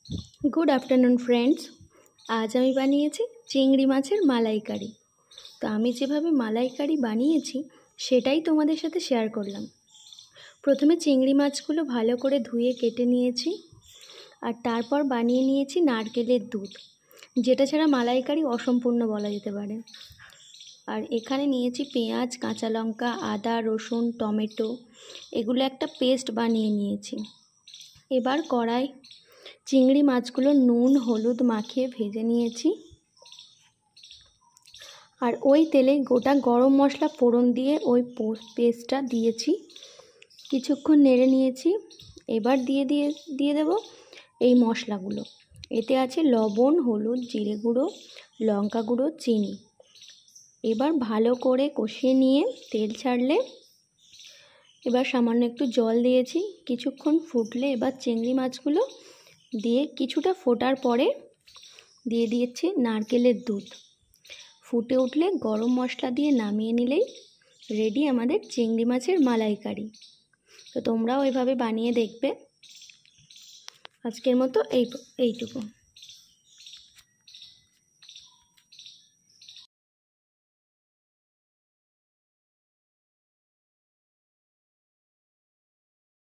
Good afternoon friends. आज আমি বানিয়েছি চিংড়ি মাছের মালাইকারি। তো আমি যেভাবে মালাইকারি বানিয়েছি সেটাই তোমাদের সাথে শেয়ার করলাম। প্রথমে চিংড়ি মাছগুলো ভালো করে ধুয়ে কেটে নিয়েছি আর তারপর বানিয়ে নিয়েছি নারকেলের দুধ, যেটা ছাড়া মালাইকারি অসম্পূর্ণ বলা যেতে পারে। আর এখানে নিয়েছি পেঁয়াজ, কাঁচা লঙ্কা, আদা, রসুন, টমেটো, এগুলো একটা পেস্ট বানিয়ে নিয়েছি। এবার কড়াই চিংড়ি মাছগুলো নুন হলুদ মাখিয়ে ভেজে নিয়েছি আর ওই তেলে গোটা গরম মশলা ফোড়ন দিয়ে ওই পেস্টটা দিয়েছি, কিছুক্ষণ নেড়ে নিয়েছি। এবার দিয়ে দেব এই মশলাগুলো। এতে আছে লবণ, হলুদ, জিরে গুঁড়ো, লঙ্কা গুঁড়ো, চিনি। এবার ভালো করে কষিয়ে নিয়ে তেল ছাড়লে এবার সামান্য একটু জল দিয়েছি। কিছুক্ষণ ফুটলে এবার চিংড়ি মাছগুলো দিয়ে কিছুটা ফোটার পরে দিয়ে দিয়েছি নারকেলের দুধ। ফুটে উঠলে গরম মশলা দিয়ে নামিয়ে নিলেই রেডি আমাদের চিংড়ি মাছের মালাইকারি। তো তোমরাও এভাবে বানিয়ে দেখবে। আজকের মতো এইটুকু।